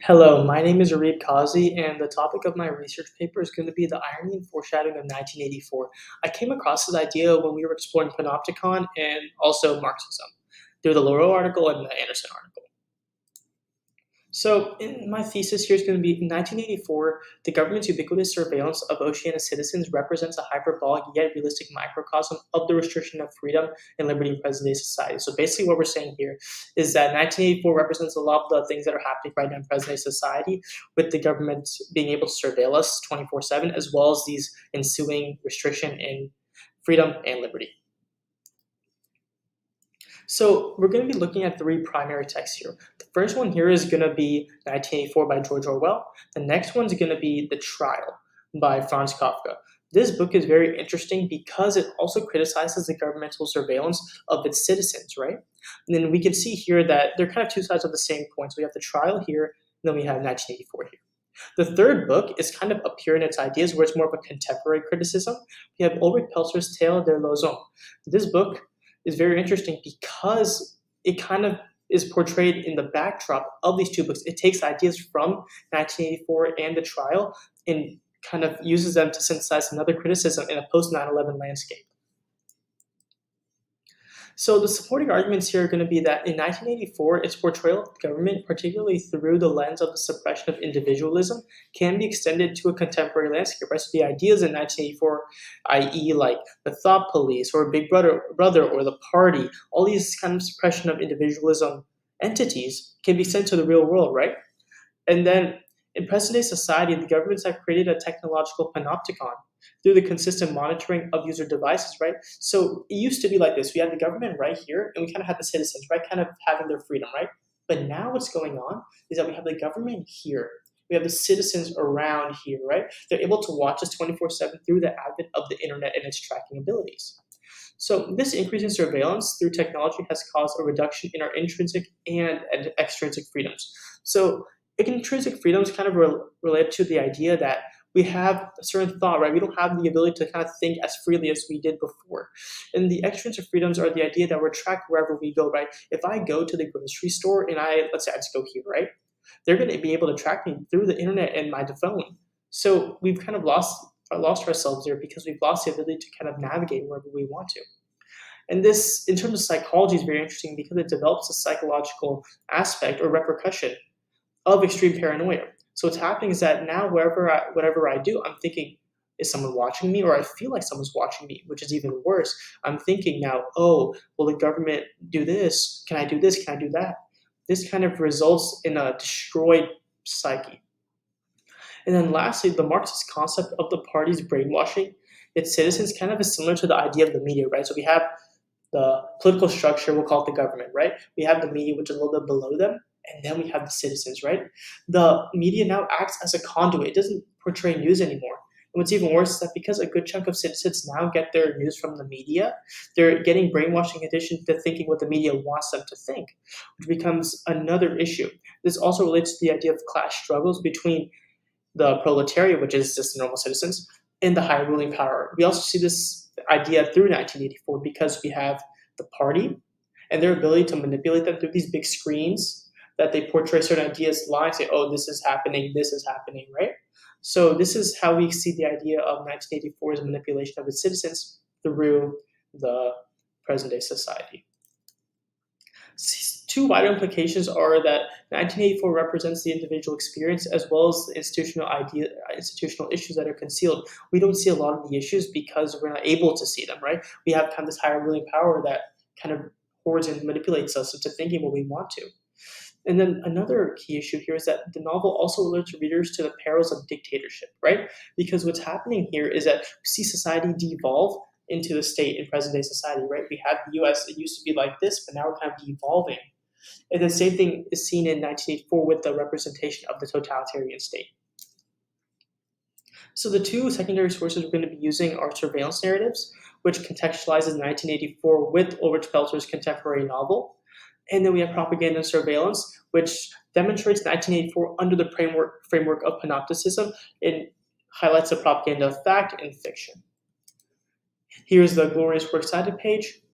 Hello, my name is Areeb Qazi, and the topic of my research paper is going to be the irony and foreshadowing of 1984. I came across this idea when we were exploring panopticon and also Marxism through the Laurel article and the Anderson article. So, in my thesis here is going to be in 1984, the government's ubiquitous surveillance of Oceania citizens represents a hyperbolic yet realistic microcosm of the restriction of freedom and liberty in present day society. So, basically, what we're saying here is that 1984 represents a lot of the things that are happening right now in present day society, with the government being able to surveil us 24/7, as well as these ensuing restriction in freedom and liberty. So we're going to be looking at three primary texts here. The first one here is going to be 1984 by George Orwell. The next one's going to be The Trial by Franz Kafka. This book is very interesting because it also criticizes the governmental surveillance of its citizens, right? And then we can see here that they're kind of two sides of the same coin. So we have The Trial here, and then we have 1984 here. The third book is kind of up here in its ideas, where it's more of a contemporary criticism. We have Ulrich Peltzer's Tale de l'Ozone. This book is very interesting because it kind of is portrayed in the backdrop of these two books. It takes ideas from 1984 and The Trial and kind of uses them to synthesize another criticism in a post 9/11 landscape. So the supporting arguments here are going to be that in 1984, its portrayal of government, particularly through the lens of the suppression of individualism, can be extended to a contemporary landscape. Right? So the ideas in 1984, i.e. like the thought police or Big Brother or the party, all these kind of suppression of individualism entities can be sent to the real world, right? And then in present-day society, the governments have created a technological panopticon through the consistent monitoring of user devices, right? So it used to be like this. We had the government right here, and we kind of had the citizens, right, kind of having their freedom, right? But now what's going on is that we have the government here. We have the citizens around here, right? They're able to watch us 24/7 through the advent of the internet and its tracking abilities. So this increase in surveillance through technology has caused a reduction in our intrinsic and extrinsic freedoms. So intrinsic freedoms kind of relate to the idea that we have a certain thought, right? We don't have the ability to kind of think as freely as we did before. And the extrinsic freedoms are the idea that we're tracked wherever we go, right? If I go to the grocery store and let's say I just go here, right? They're going to be able to track me through the internet and my phone. So we've kind of lost ourselves there because we've lost the ability to kind of navigate wherever we want to. And this, in terms of psychology, is very interesting because it develops a psychological aspect or repercussion of extreme paranoia. So what's happening is that now whatever I do, I'm thinking, is someone watching me? Or I feel like someone's watching me, which is even worse. I'm thinking now, oh, will the government do this? Can I do this? Can I do that? This kind of results in a destroyed psyche. And then lastly, the Marxist concept of the party's brainwashing its citizens kind of is similar to the idea of the media, right? So we have the political structure, we'll call it the government, right? We have the media, which is a little bit below them. And then we have the citizens, right? The media now acts as a conduit. It doesn't portray news anymore. And what's even worse is that because a good chunk of citizens now get their news from the media, they're getting brainwashed in addition to thinking what the media wants them to think, which becomes another issue. This also relates to the idea of class struggles between the proletariat, which is just normal citizens, and the higher ruling power. We also see this idea through 1984 because we have the party and their ability to manipulate them through these big screens that they portray certain ideas, lines, say, oh, this is happening, right? So this is how we see the idea of 1984's manipulation of its citizens through the present-day society. Two wider implications are that 1984 represents the individual experience as well as the institutional issues that are concealed. We don't see a lot of the issues because we're not able to see them, right? We have kind of this higher ruling power that kind of hoards and manipulates us into thinking what we want to. And then another key issue here is that the novel also alerts readers to the perils of dictatorship, right? Because what's happening here is that we see society devolve into the state in present-day society, right? We have the US, it used to be like this, but now we're kind of devolving. And the same thing is seen in 1984 with the representation of the totalitarian state. So the two secondary sources we're going to be using are surveillance narratives, which contextualizes 1984 with Ulrich Peltzer's contemporary novel. And then we have propaganda and surveillance, which demonstrates 1984 under the framework of panopticism and highlights the propaganda of fact and fiction. Here's the glorious works cited page.